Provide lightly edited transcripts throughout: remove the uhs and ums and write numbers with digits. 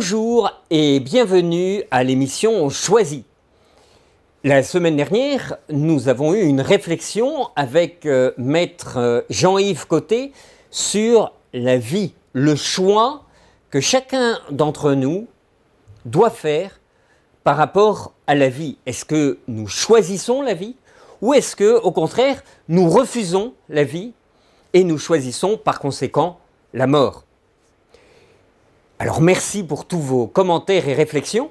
Bonjour et bienvenue à l'émission Choisie. La semaine dernière, nous avons eu une réflexion avec maître Jean-Yves Côté sur la vie, le choix que chacun d'entre nous doit faire par rapport à la vie. Est-ce que nous choisissons la vie ou est-ce que, au contraire, nous refusons la vie et nous choisissons par conséquent la mort? Alors merci pour tous vos commentaires et réflexions.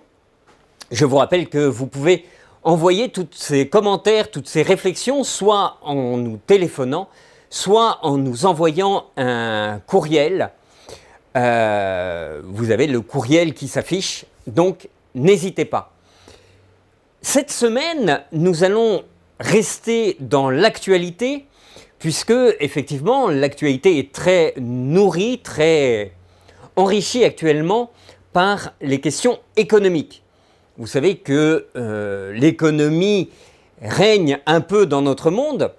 Je vous rappelle que vous pouvez envoyer tous ces commentaires, toutes ces réflexions, soit en nous téléphonant, soit en nous envoyant un courriel. Vous avez le courriel qui s'affiche, donc n'hésitez pas. Cette semaine, nous allons rester dans l'actualité, puisque effectivement l'actualité est très nourrie, très enrichi actuellement par les questions économiques. Vous savez que l'économie règne un peu dans notre monde,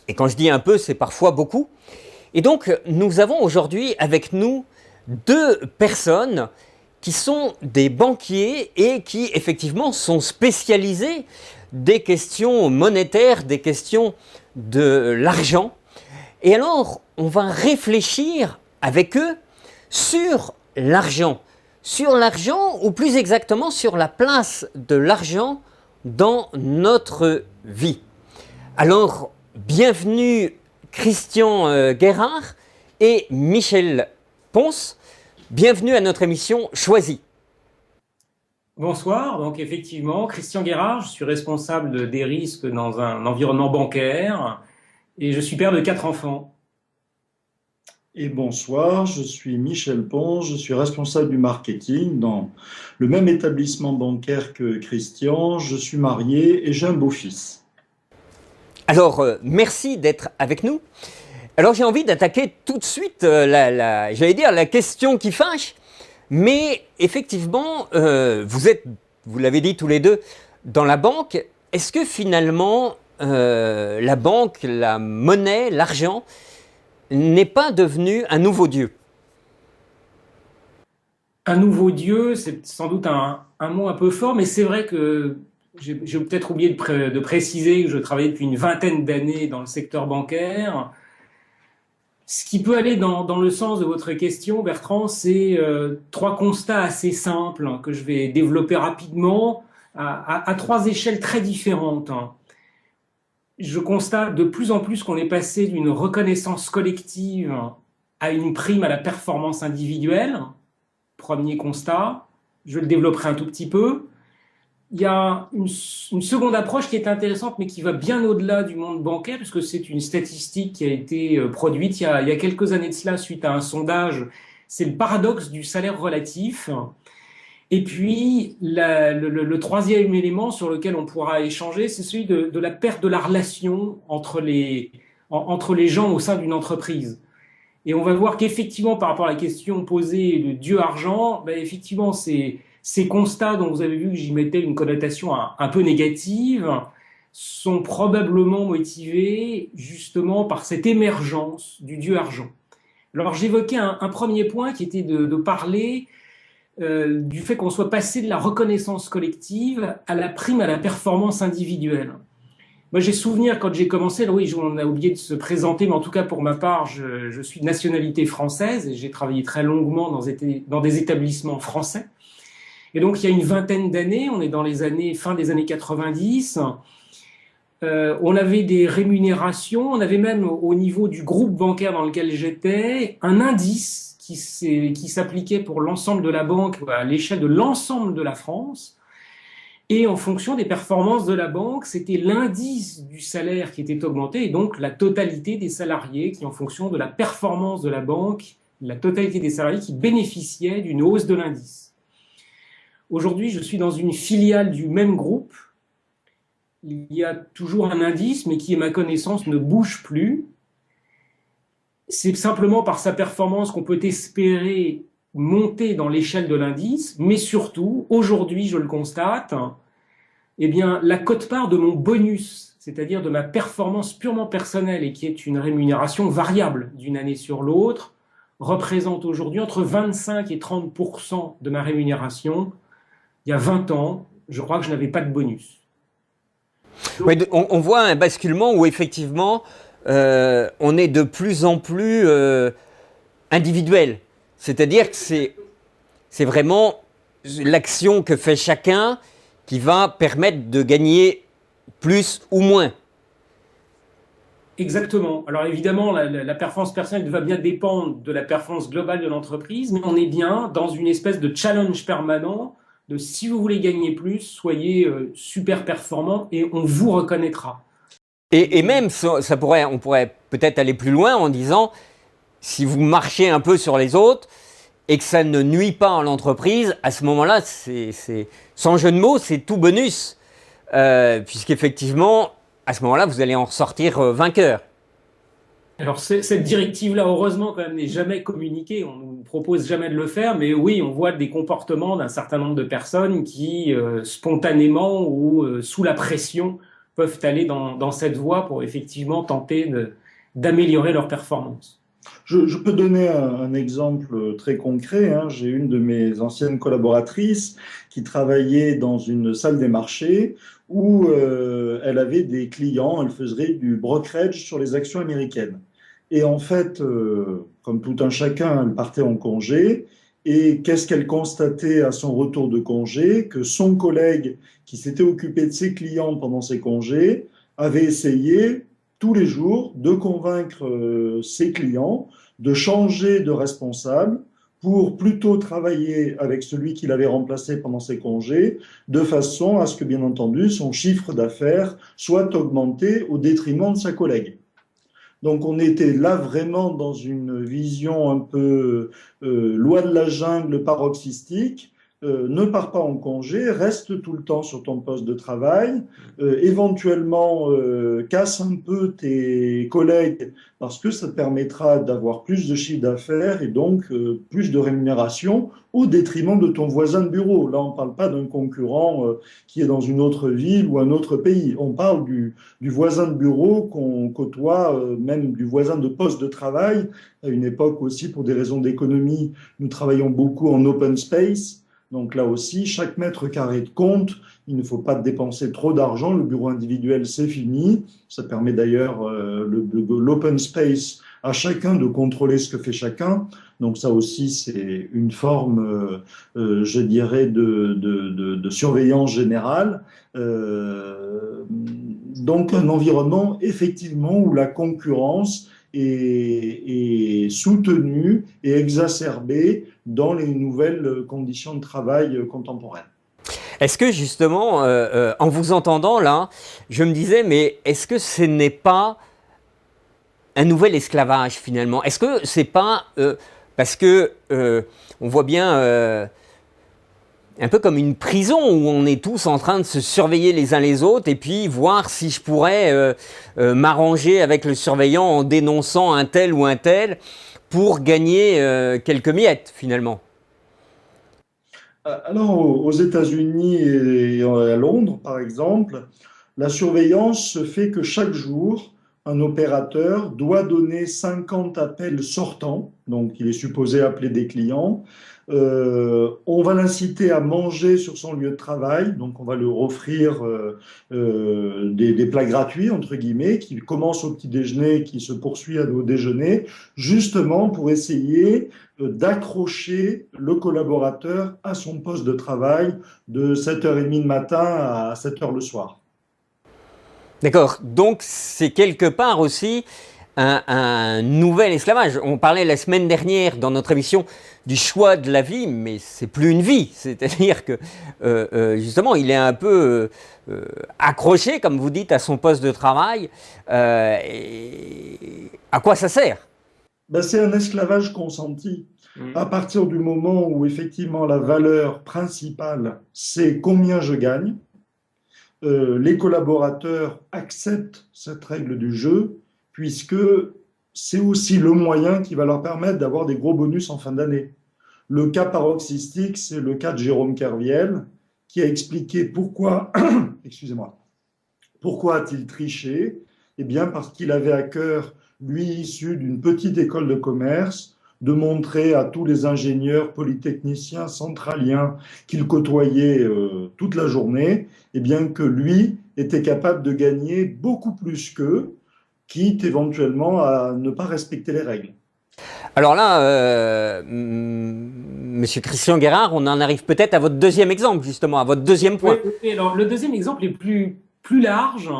et quand je dis un peu, c'est parfois beaucoup. Et donc, nous avons aujourd'hui avec nous deux personnes qui sont des banquiers et qui, effectivement, sont spécialisés des questions monétaires, des questions de l'argent. Et alors, on va réfléchir avec eux sur l'argent ou plus exactement sur la place de l'argent dans notre vie. Alors, bienvenue Christian Guérard et Michel Ponce, bienvenue à notre émission Choisie. Bonsoir, donc effectivement, Christian Guérard, je suis responsable des risques dans un environnement bancaire et je suis père de 4 enfants. Et bonsoir, je suis Michel Ponce, je suis responsable du marketing dans le même établissement bancaire que Christian. Je suis marié et j'ai un beau-fils. Alors, merci d'être avec nous. Alors, j'ai envie d'attaquer tout de suite la question qui fâche. Mais effectivement, vous l'avez dit tous les deux, dans la banque. Est-ce que finalement, la banque, la monnaie, l'argent n'est pas devenu un nouveau Dieu? Un nouveau Dieu, c'est sans doute un mot un peu fort, mais c'est vrai que j'ai peut-être oublié de préciser que je travaille depuis une vingtaine d'années dans le secteur bancaire. Ce qui peut aller dans le sens de votre question, Bertrand, c'est 3 constats assez simples que je vais développer rapidement à 3 échelles très différentes. Je constate de plus en plus qu'on est passé d'une reconnaissance collective à une prime à la performance individuelle. Premier constat, je le développerai un tout petit peu. Il y a une seconde approche qui est intéressante, mais qui va bien au-delà du monde bancaire, puisque c'est une statistique qui a été produite il y a quelques années de cela suite à un sondage. C'est le paradoxe du salaire relatif. Et puis, le troisième élément sur lequel on pourra échanger, c'est celui de la perte de la relation entre les gens au sein d'une entreprise. Et on va voir qu'effectivement, par rapport à la question posée de Dieu-argent, effectivement, ces constats dont vous avez vu que j'y mettais une connotation un peu négative sont probablement motivés justement par cette émergence du Dieu-argent. Alors, j'évoquais un premier point qui était de parler du fait qu'on soit passé de la reconnaissance collective à la prime à la performance individuelle. Moi, j'ai souvenir quand j'ai commencé, oui, on a oublié de se présenter, mais en tout cas pour ma part, je suis de nationalité française et j'ai travaillé très longuement dans des établissements français. Et donc, il y a une vingtaine d'années, on est dans fin des années 90, on avait des rémunérations, on avait même au niveau du groupe bancaire dans lequel j'étais, un indice qui s'appliquait pour l'ensemble de la banque à l'échelle de l'ensemble de la France. Et en fonction des performances de la banque, c'était l'indice du salaire qui était augmenté et donc la totalité des salariés qui, en fonction de la performance de la banque, la totalité des salariés qui bénéficiaient d'une hausse de l'indice. Aujourd'hui, je suis dans une filiale du même groupe. Il y a toujours un indice, mais qui, à ma connaissance, ne bouge plus. C'est simplement par sa performance qu'on peut espérer monter dans l'échelle de l'indice, mais surtout, aujourd'hui, je le constate, eh bien, la quote-part de mon bonus, c'est-à-dire de ma performance purement personnelle et qui est une rémunération variable d'une année sur l'autre, représente aujourd'hui entre 25 et 30% de ma rémunération. Il y a 20 ans, je crois que je n'avais pas de bonus. Ouais, on voit un basculement où effectivement on est de plus en plus individuel. C'est-à-dire que c'est vraiment l'action que fait chacun qui va permettre de gagner plus ou moins. Exactement. Alors évidemment, la performance personnelle va bien dépendre de la performance globale de l'entreprise, mais on est bien dans une espèce de challenge permanent de si vous voulez gagner plus, soyez super performant et on vous reconnaîtra. Et même, on pourrait peut-être aller plus loin en disant, si vous marchez un peu sur les autres et que ça ne nuit pas à l'entreprise, à ce moment-là, sans jeu de mots, c'est tout bonus. Puisqu'effectivement, à ce moment-là, vous allez en ressortir vainqueur. Alors cette directive-là, heureusement, quand même, n'est jamais communiquée. On ne nous propose jamais de le faire, mais oui, on voit des comportements d'un certain nombre de personnes qui, spontanément ou sous la pression, peuvent aller dans cette voie pour effectivement tenter d'améliorer leur performance. Je peux donner un exemple très concret, hein. J'ai une de mes anciennes collaboratrices qui travaillait dans une salle des marchés où elle avait des clients, elle faisait du brokerage sur les actions américaines. Et en fait, comme tout un chacun, elle partait en congé. Et qu'est-ce qu'elle constatait à son retour de congé? Que son collègue qui s'était occupé de ses clients pendant ses congés avait essayé tous les jours de convaincre ses clients de changer de responsable pour plutôt travailler avec celui qu'il avait remplacé pendant ses congés, de façon à ce que, bien entendu, son chiffre d'affaires soit augmenté au détriment de sa collègue. Donc on était là vraiment dans une vision un peu loi de la jungle paroxystique. Ne pars pas en congé, reste tout le temps sur ton poste de travail, éventuellement casse un peu tes collègues parce que ça te permettra d'avoir plus de chiffre d'affaires et donc plus de rémunération au détriment de ton voisin de bureau. Là, on ne parle pas d'un concurrent qui est dans une autre ville ou un autre pays. On parle du voisin de bureau qu'on côtoie, même du voisin de poste de travail. À une époque aussi, pour des raisons d'économie, nous travaillons beaucoup en open space. Donc là aussi, chaque mètre carré de compte, il ne faut pas dépenser trop d'argent. Le bureau individuel, c'est fini. Ça permet d'ailleurs l'open space à chacun de contrôler ce que fait chacun. Donc ça aussi, c'est une forme, je dirais, de surveillance générale. Donc un environnement, effectivement, où la concurrence est soutenue et exacerbée dans les nouvelles conditions de travail contemporaines. Est-ce que justement, en vous entendant là, je me disais, mais est-ce que ce n'est pas un nouvel esclavage finalement? Est-ce que c'est pas parce que on voit bien un peu comme une prison où on est tous en train de se surveiller les uns les autres et puis voir si je pourrais m'arranger avec le surveillant en dénonçant un tel ou un tel pour gagner quelques miettes finalement. Alors, aux États-Unis et à Londres, par exemple, la surveillance se fait que chaque jour, un opérateur doit donner 50 appels sortants, donc il est supposé appeler des clients. On va l'inciter à manger sur son lieu de travail, donc on va leur offrir des plats gratuits, entre guillemets, qui commencent au petit déjeuner, qui se poursuivent au déjeuner, justement pour essayer d'accrocher le collaborateur à son poste de travail de 7h30 le matin à 7h le soir. D'accord, donc c'est quelque part aussi un nouvel esclavage. On parlait la semaine dernière dans notre émission du choix de la vie, mais c'est plus une vie. C'est-à-dire que justement, il est un peu accroché, comme vous dites, à son poste de travail. Et à quoi ça sert? Ben, c'est un esclavage consenti. À partir du moment où effectivement la valeur principale, c'est combien je gagne, les collaborateurs acceptent cette règle du jeu, puisque c'est aussi le moyen qui va leur permettre d'avoir des gros bonus en fin d'année. Le cas paroxystique, c'est le cas de Jérôme Kerviel, qui a expliqué pourquoi, excusez-moi, pourquoi a-t-il triché? Eh bien, parce qu'il avait à cœur, lui, issu d'une petite école de commerce, de montrer à tous les ingénieurs, polytechniciens, centraliens qu'il côtoyait toute la journée, eh bien que lui était capable de gagner beaucoup plus qu'eux, quitte éventuellement à ne pas respecter les règles. Alors là, Monsieur Christian Guérard, on en arrive peut-être à votre deuxième exemple, justement, à votre deuxième point. Oui, alors le deuxième exemple est plus large,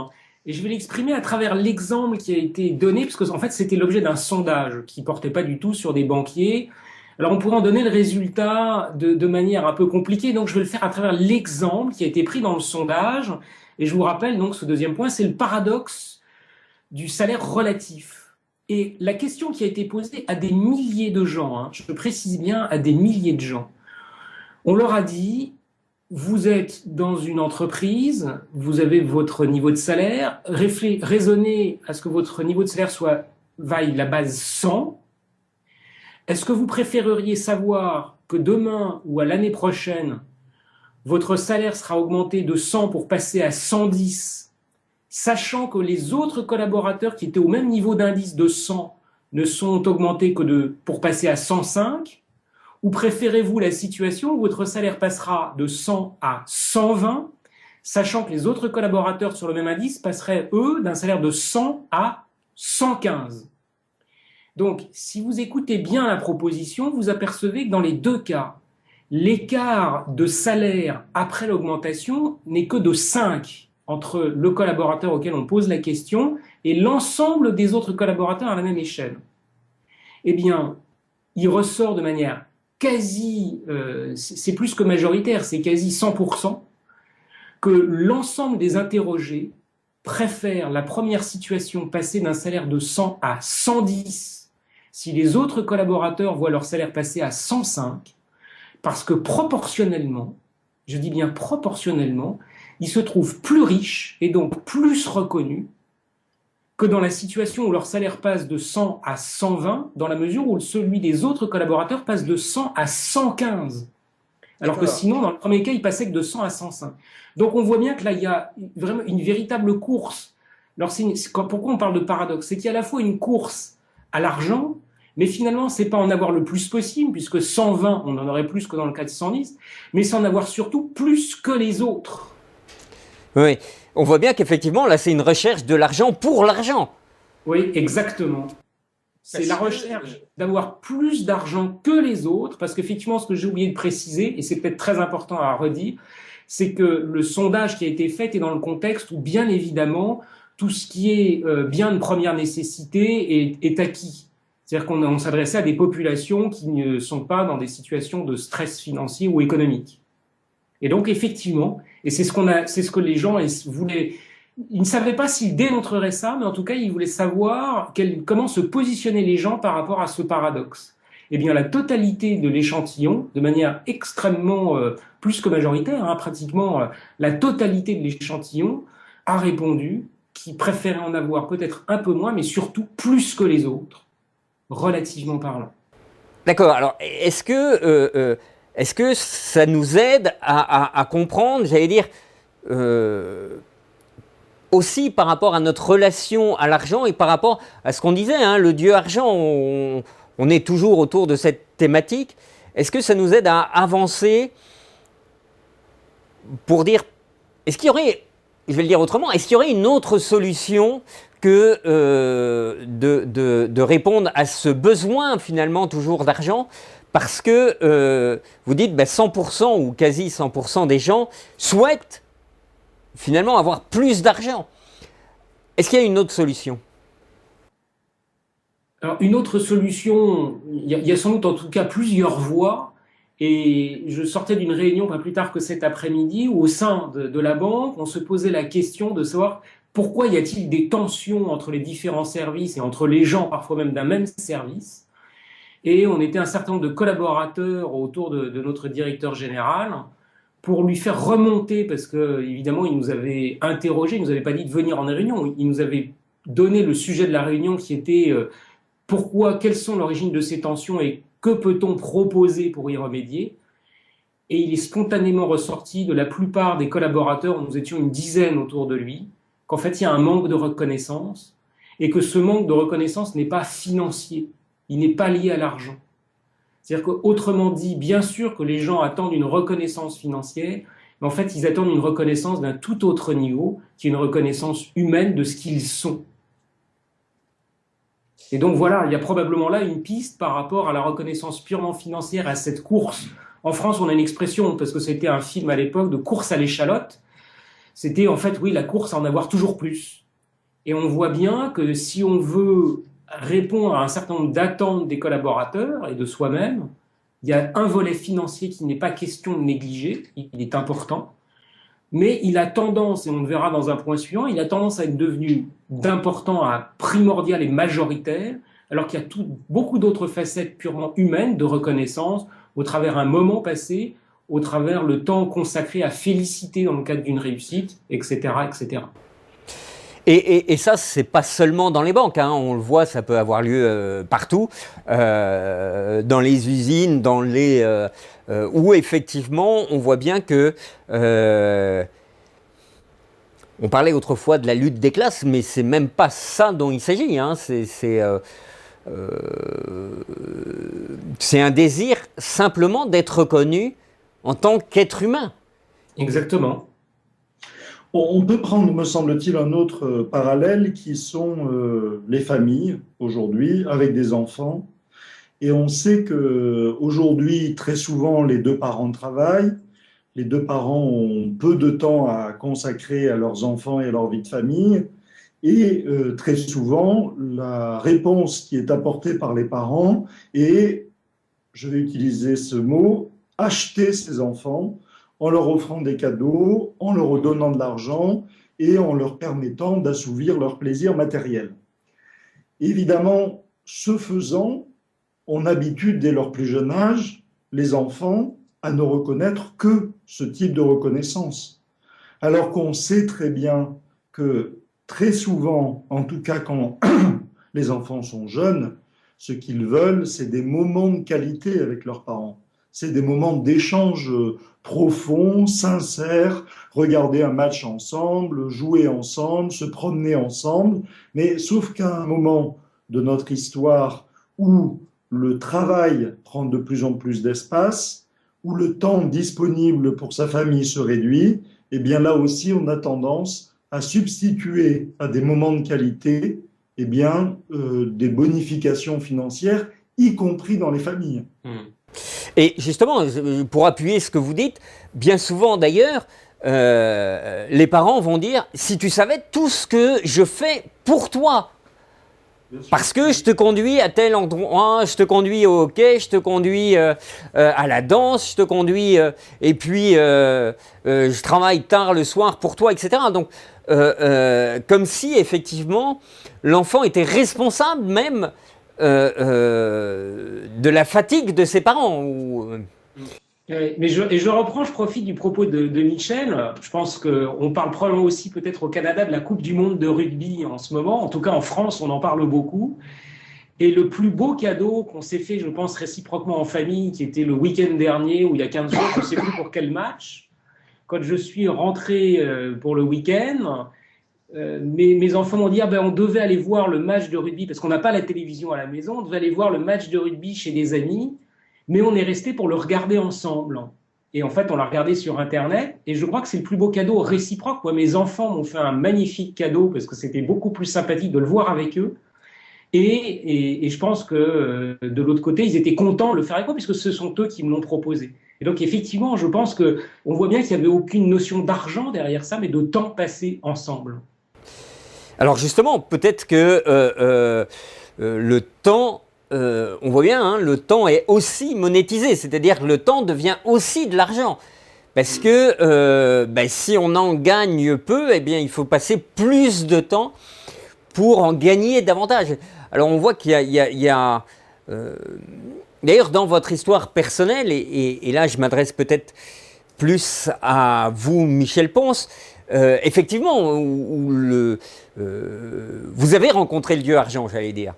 et je vais l'exprimer à travers l'exemple qui a été donné, parce que en fait c'était l'objet d'un sondage qui portait pas du tout sur des banquiers. Alors on pourrait en donner le résultat de manière un peu compliquée, donc je vais le faire à travers l'exemple qui a été pris dans le sondage. Et je vous rappelle donc ce deuxième point, c'est le paradoxe du salaire relatif. Et la question qui a été posée à des milliers de gens, hein, je précise bien à des milliers de gens, on leur a dit, vous êtes dans une entreprise, vous avez votre niveau de salaire, raisonnez à ce que votre niveau de salaire vaille la base 100. Est-ce que vous préféreriez savoir que demain ou à l'année prochaine, votre salaire sera augmenté de 100 pour passer à 110, sachant que les autres collaborateurs qui étaient au même niveau d'indice de 100 ne sont augmentés que pour passer à 105? Ou préférez-vous la situation où votre salaire passera de 100 à 120, sachant que les autres collaborateurs sur le même indice passeraient, eux, d'un salaire de 100 à 115? Donc, si vous écoutez bien la proposition, vous apercevez que dans les deux cas, l'écart de salaire après l'augmentation n'est que de 5 entre le collaborateur auquel on pose la question et l'ensemble des autres collaborateurs à la même échelle. Eh bien, il ressort de manière quasi, c'est plus que majoritaire, c'est quasi 100%, que l'ensemble des interrogés préfèrent la première situation passer d'un salaire de 100 à 110 si les autres collaborateurs voient leur salaire passer à 105, parce que proportionnellement, je dis bien proportionnellement, ils se trouvent plus riches et donc plus reconnus que dans la situation où leur salaire passe de 100 à 120, dans la mesure où celui des autres collaborateurs passe de 100 à 115. Alors que sinon, dans le premier cas, il passait que de 100 à 105. Donc on voit bien que là, il y a vraiment une véritable course. Alors pourquoi on parle de paradoxe? C'est qu'il y a à la fois une course à l'argent, mais finalement, c'est pas en avoir le plus possible, puisque 120, on en aurait plus que dans le cas de 110, mais c'est en avoir surtout plus que les autres. Oui, on voit bien qu'effectivement, là, c'est une recherche de l'argent pour l'argent. Oui, exactement. C'est la recherche d'avoir plus d'argent que les autres, parce qu'effectivement, ce que j'ai oublié de préciser, et c'est peut-être très important à redire, c'est que le sondage qui a été fait est dans le contexte où, bien évidemment, tout ce qui est bien de première nécessité est acquis. C'est-à-dire qu'on s'adressait à des populations qui ne sont pas dans des situations de stress financier ou économique. Et donc, effectivement, et c'est ce que les gens voulaient. Ils ne savaient pas s'ils démontreraient ça, mais en tout cas, ils voulaient savoir comment se positionner les gens par rapport à ce paradoxe. Eh bien, la totalité de l'échantillon, de manière extrêmement plus que majoritaire, hein, pratiquement la totalité de l'échantillon a répondu qu'ils préféraient en avoir peut-être un peu moins, mais surtout plus que les autres, relativement parlant. D'accord. Alors, est-ce que ça nous aide à comprendre, j'allais dire, aussi par rapport à notre relation à l'argent et par rapport à ce qu'on disait, hein, le dieu argent, on est toujours autour de cette thématique. Est-ce que ça nous aide à avancer pour dire, est-ce qu'il y aurait, je vais le dire autrement, est-ce qu'il y aurait une autre solution que de répondre à ce besoin finalement toujours d'argent? Parce que vous dites 100% ou quasi 100% des gens souhaitent finalement avoir plus d'argent. Est-ce qu'il y a une autre solution? Alors, une autre solution, il y a sans doute en tout cas plusieurs voies. Et je sortais d'une réunion pas plus tard que cet après-midi où au sein de la banque, on se posait la question de savoir pourquoi y a-t-il des tensions entre les différents services et entre les gens, parfois même d'un même service. Et on était un certain nombre de collaborateurs autour de notre directeur général pour lui faire remonter, parce que évidemment il nous avait interrogé, il nous avait pas dit de venir en réunion, il nous avait donné le sujet de la réunion qui était quelles sont l'origine de ces tensions et que peut-on proposer pour y remédier. Et il est spontanément ressorti de la plupart des collaborateurs, nous étions une dizaine autour de lui, qu'en fait il y a un manque de reconnaissance et que ce manque de reconnaissance n'est pas financier, il n'est pas lié à l'argent. C'est-à-dire qu'autrement dit, bien sûr que les gens attendent une reconnaissance financière, mais en fait, ils attendent une reconnaissance d'un tout autre niveau, qui est une reconnaissance humaine de ce qu'ils sont. Et donc voilà, il y a probablement là une piste par rapport à la reconnaissance purement financière, à cette course. En France, on a une expression, parce que c'était un film à l'époque, de course à l'échalote. C'était en fait, oui, la course à en avoir toujours plus. Et on voit bien que si on veut répondre à un certain nombre d'attentes des collaborateurs et de soi-même, il y a un volet financier qui n'est pas question de négliger, il est important, mais il a tendance, et on le verra dans un point suivant, il a tendance à être devenu d'important à primordial et majoritaire, alors qu'il y a beaucoup d'autres facettes purement humaines de reconnaissance au travers un moment passé, au travers le temps consacré à féliciter dans le cadre d'une réussite, etc., etc. Et ça, c'est pas seulement dans les banques, hein, on le voit, ça peut avoir lieu partout, dans les usines, où effectivement, on voit bien que on parlait autrefois de la lutte des classes, mais c'est même pas ça dont il s'agit. Hein, c'est un désir simplement d'être reconnu en tant qu'être humain. Exactement. On peut prendre, me semble-t-il, un autre parallèle qui sont les familles aujourd'hui avec des enfants. Et on sait qu'aujourd'hui, très souvent, les deux parents travaillent. Les deux parents ont peu de temps à consacrer à leurs enfants et à leur vie de famille. Et très souvent, la réponse qui est apportée par les parents est, je vais utiliser ce mot, acheter ses enfants en leur offrant des cadeaux, en leur donnant de l'argent et en leur permettant d'assouvir leur plaisir matériel. Évidemment, ce faisant, on habitue dès leur plus jeune âge les enfants à ne reconnaître que ce type de reconnaissance. Alors qu'on sait très bien que très souvent, en tout cas quand les enfants sont jeunes, ce qu'ils veulent, c'est des moments de qualité avec leurs parents. C'est des moments d'échange profonds, sincères, regarder un match ensemble, jouer ensemble, se promener ensemble. Mais sauf qu'à un moment de notre histoire où le travail prend de plus en plus d'espace, où le temps disponible pour sa famille se réduit, eh bien là aussi on a tendance à substituer à des moments de qualité des bonifications financières, y compris dans les familles. Et justement, pour appuyer ce que vous dites, bien souvent d'ailleurs, les parents vont dire « si tu savais tout ce que je fais pour toi ». Parce que je te conduis à tel endroit, je te conduis au hockey, je te conduis à la danse, je te conduis et puis je travaille tard le soir pour toi, etc. Donc, comme si effectivement l'enfant était responsable même de la fatigue de ses parents. Mais je profite du propos de Michel. Je pense qu'on parle probablement aussi peut-être au Canada de la Coupe du Monde de rugby en ce moment. En tout cas, en France, on en parle beaucoup. Et le plus beau cadeau qu'on s'est fait, je pense, réciproquement en famille, qui était le week-end dernier, ou il y a 15 jours, je ne sais plus pour quel match, quand je suis rentré pour le week-end, mes enfants m'ont dit on devait aller voir le match de rugby, parce qu'on n'a pas la télévision à la maison, on devait aller voir le match de rugby chez des amis. Mais on est resté pour le regarder ensemble. Et en fait, on l'a regardé sur Internet. Et je crois que c'est le plus beau cadeau réciproque. Moi, mes enfants m'ont fait un magnifique cadeau parce que c'était beaucoup plus sympathique de le voir avec eux. Et je pense que de l'autre côté, ils étaient contents de le faire avec moi puisque ce sont eux qui me l'ont proposé. Et donc, effectivement, je pense qu'on voit bien qu'il n'y avait aucune notion d'argent derrière ça, mais de temps passé ensemble. Alors justement, peut-être que le temps... on voit bien, hein, le temps est aussi monétisé, c'est-à-dire que le temps devient aussi de l'argent. Parce que si on en gagne peu, eh bien, il faut passer plus de temps pour en gagner davantage. Alors on voit qu'il y a d'ailleurs dans votre histoire personnelle, et là je m'adresse peut-être plus à vous, Michel Pons, effectivement, vous avez rencontré le dieu argent, j'allais dire.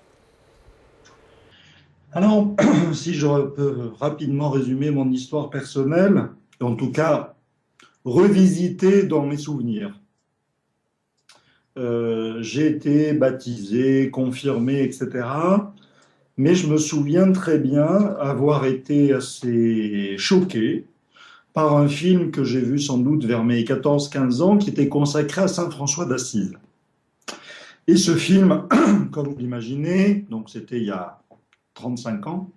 Alors, si je peux rapidement résumer mon histoire personnelle, en tout cas revisiter dans mes souvenirs. J'ai été baptisé, confirmé, etc. mais je me souviens très bien avoir été assez choqué par un film que j'ai vu sans doute vers mes 14-15 ans qui était consacré à Saint François d'Assise. Et ce film, comme vous l'imaginez, donc c'était il y a 35 ans,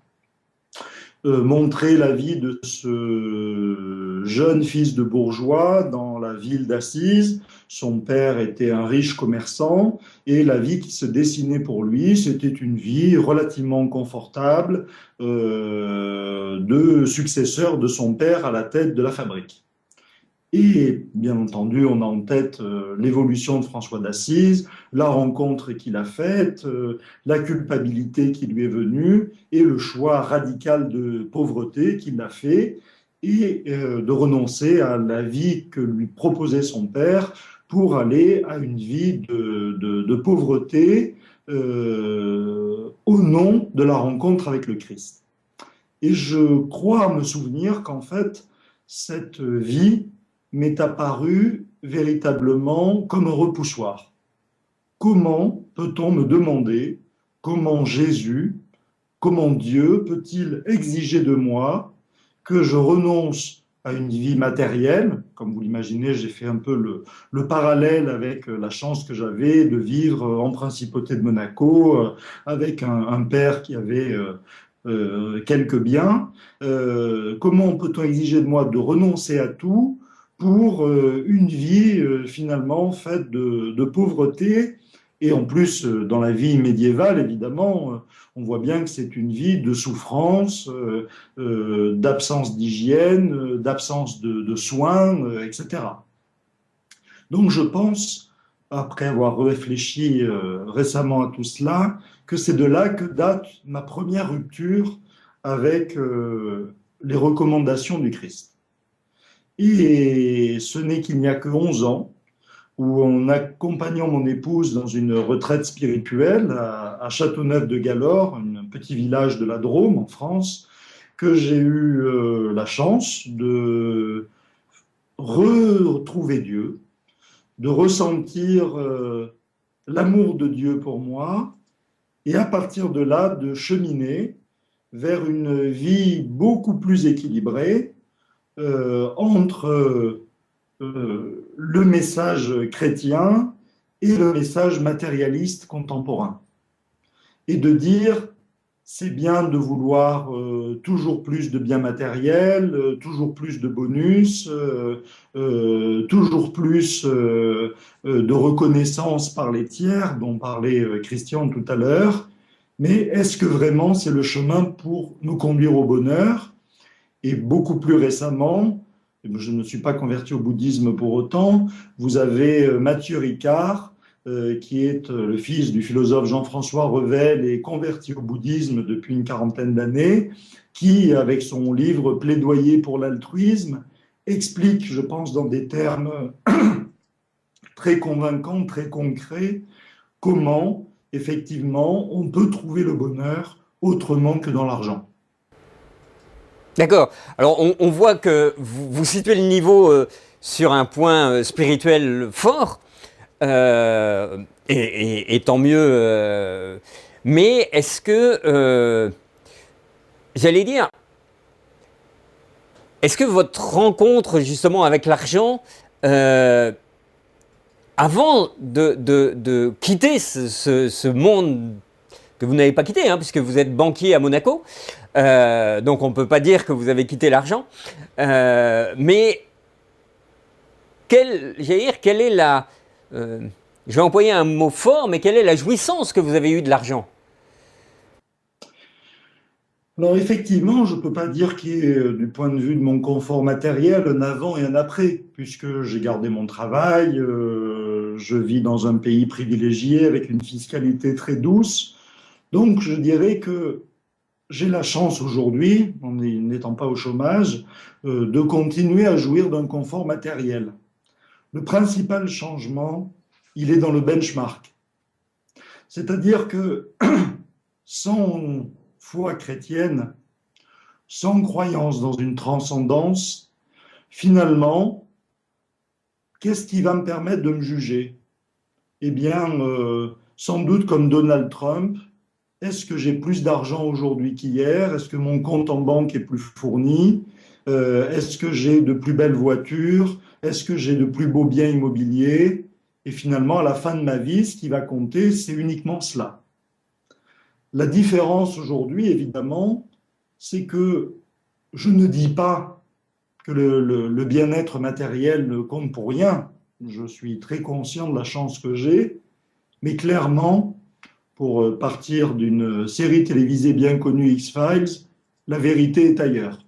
montrer la vie de ce jeune fils de bourgeois dans la ville d'Assise. Son père était un riche commerçant et la vie qui se dessinait pour lui, c'était une vie relativement confortable de successeur de son père à la tête de la fabrique. Et bien entendu, on a en tête l'évolution de François d'Assise, la rencontre qu'il a faite, la culpabilité qui lui est venue et le choix radical de pauvreté qu'il a fait et de renoncer à la vie que lui proposait son père pour aller à une vie de pauvreté au nom de la rencontre avec le Christ. Et je crois me souvenir qu'en fait, cette vie m'est apparu véritablement comme un repoussoir. Comment peut-on me demander comment Jésus, comment Dieu peut-il exiger de moi que je renonce à une vie matérielle? Comme vous l'imaginez, j'ai fait un peu le parallèle avec la chance que j'avais de vivre en principauté de Monaco, avec un père qui avait quelques biens. Comment peut-on exiger de moi de renoncer à tout pour une vie finalement faite de pauvreté et en plus dans la vie médiévale évidemment on voit bien que c'est une vie de souffrance, d'absence d'hygiène, d'absence de soins, etc. Donc je pense, après avoir réfléchi récemment à tout cela, que c'est de là que date ma première rupture avec les recommandations du Christ. Et ce n'est qu'il n'y a que 11 ans où, en accompagnant mon épouse dans une retraite spirituelle à Châteauneuf-de-Galorre, un petit village de la Drôme en France, que j'ai eu la chance de retrouver Dieu, de ressentir l'amour de Dieu pour moi, et à partir de là, de cheminer vers une vie beaucoup plus équilibrée entre le message chrétien et le message matérialiste contemporain. Et de dire, c'est bien de vouloir toujours plus de biens matériels, toujours plus de bonus, toujours plus de reconnaissance par les tiers, dont parlait Christian tout à l'heure, mais est-ce que vraiment c'est le chemin pour nous conduire au bonheur? Et beaucoup plus récemment, je ne me suis pas converti au bouddhisme pour autant, vous avez Mathieu Ricard, qui est le fils du philosophe Jean-François Revel et converti au bouddhisme depuis une quarantaine d'années, qui, avec son livre Plaidoyer pour l'altruisme, explique, je pense, dans des termes très convaincants, très concrets, comment, effectivement, on peut trouver le bonheur autrement que dans l'argent. D'accord. Alors on voit que vous situez le niveau sur un point spirituel fort, et tant mieux. Mais est-ce que, j'allais dire, est-ce que votre rencontre justement avec l'argent, avant de quitter ce monde que vous n'avez pas quitté, hein, puisque vous êtes banquier à Monaco, donc on ne peut pas dire que vous avez quitté l'argent, mais quelle est la... je vais employer un mot fort, mais quelle est la jouissance que vous avez eue de l'argent? Alors effectivement, je ne peux pas dire qu'il y ait, du point de vue de mon confort matériel, un avant et un après, puisque j'ai gardé mon travail, je vis dans un pays privilégié avec une fiscalité très douce. Donc je dirais que j'ai la chance aujourd'hui, en n'étant pas au chômage, de continuer à jouir d'un confort matériel. Le principal changement, il est dans le benchmark. C'est-à-dire que sans foi chrétienne, sans croyance dans une transcendance, finalement, qu'est-ce qui va me permettre de me juger? Eh bien, sans doute comme Donald Trump, est-ce que j'ai plus d'argent aujourd'hui qu'hier? Est-ce que mon compte en banque est plus fourni? Est-ce que j'ai de plus belles voitures? Est-ce que j'ai de plus beaux biens immobiliers? Et finalement, à la fin de ma vie, ce qui va compter, c'est uniquement cela. La différence aujourd'hui, évidemment, c'est que je ne dis pas que le bien-être matériel ne compte pour rien. Je suis très conscient de la chance que j'ai, mais clairement, pour partir d'une série télévisée bien connue, X-Files, la vérité est ailleurs.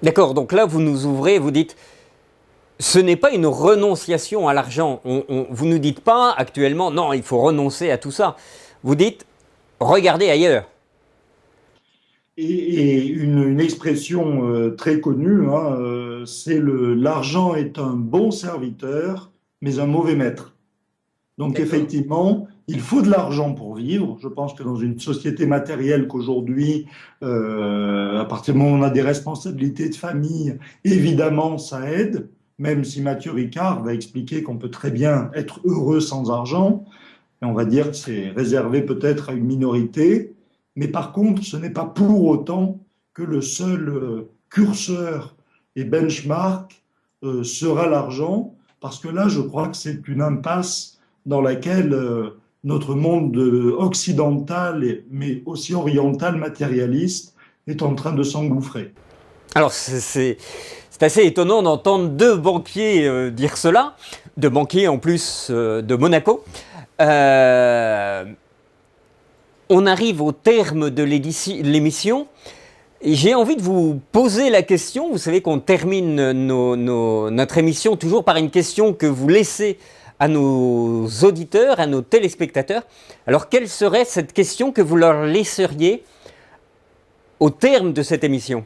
D'accord, donc là vous nous ouvrez, vous dites, ce n'est pas une renonciation à l'argent. Vous ne nous dites pas actuellement, non, il faut renoncer à tout ça. Vous dites, regardez ailleurs. Et une expression très connue, hein, c'est l'argent est un bon serviteur, mais un mauvais maître. Donc D'accord. effectivement, il faut de l'argent pour vivre. Je pense que dans une société matérielle qu'aujourd'hui, à partir du moment où on a des responsabilités de famille, évidemment, ça aide, même si Mathieu Ricard va expliquer qu'on peut très bien être heureux sans argent. Et on va dire que c'est réservé peut-être à une minorité. Mais par contre, ce n'est pas pour autant que le seul curseur et benchmark sera l'argent, parce que là, je crois que c'est une impasse dans laquelle notre monde occidental, mais aussi oriental, matérialiste, est en train de s'engouffrer. Alors c'est assez étonnant d'entendre deux banquiers dire cela, deux banquiers en plus de Monaco. On arrive au terme de l'émission et j'ai envie de vous poser la question. Vous savez qu'on termine notre émission toujours par une question que vous laissez à nos auditeurs, à nos téléspectateurs. Alors, quelle serait cette question que vous leur laisseriez au terme de cette émission?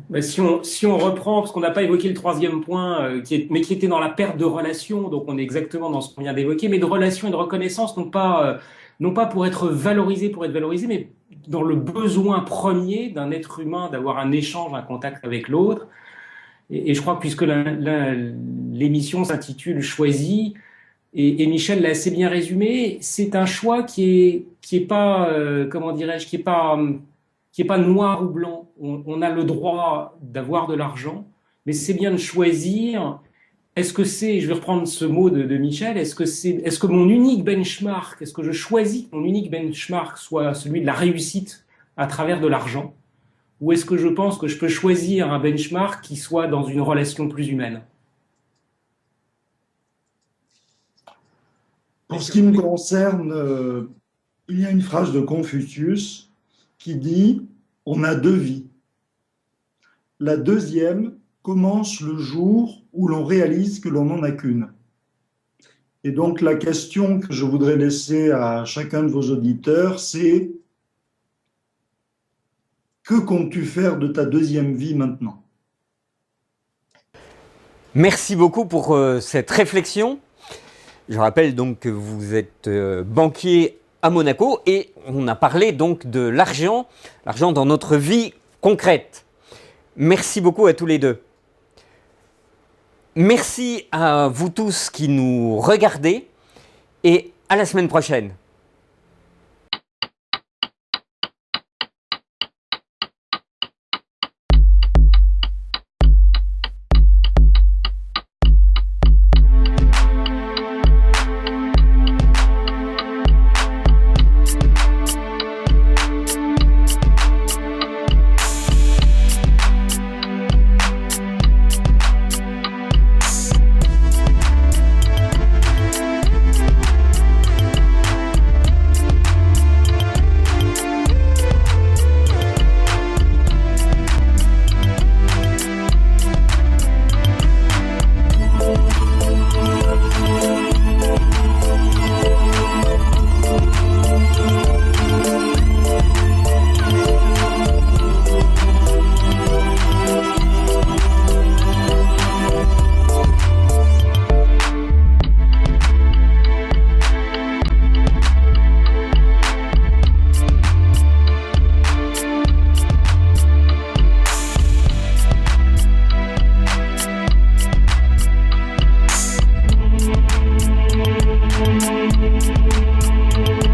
Ben, si on reprend, parce qu'on n'a pas évoqué le troisième point, mais qui était dans la perte de relation, donc on est exactement dans ce qu'on vient d'évoquer, mais de relation et de reconnaissance, non pas pour être valorisé, mais dans le besoin premier d'un être humain d'avoir un échange, un contact avec l'autre. Et je crois que puisque l'émission s'intitule Choisi, et Michel l'a assez bien résumé, c'est un choix qui est pas, comment dirais-je, qui est pas noir ou blanc. On a le droit d'avoir de l'argent, mais c'est bien de choisir. Est-ce que je vais reprendre ce mot de Michel, est-ce que mon unique benchmark, est-ce que je choisis que mon unique benchmark soit celui de la réussite à travers de l'argent? Ou est-ce que je pense que je peux choisir un benchmark qui soit dans une relation plus humaine? Pour ce qui me concerne, il y a une phrase de Confucius qui dit « On a deux vies. La deuxième commence le jour où l'on réalise que l'on n'en a qu'une. » Et donc la question que je voudrais laisser à chacun de vos auditeurs, c'est que comptes-tu faire de ta deuxième vie maintenant? Merci beaucoup pour cette réflexion. Je rappelle donc que vous êtes banquier à Monaco et on a parlé donc de l'argent dans notre vie concrète. Merci beaucoup à tous les deux. Merci à vous tous qui nous regardez et à la semaine prochaine. Thank you.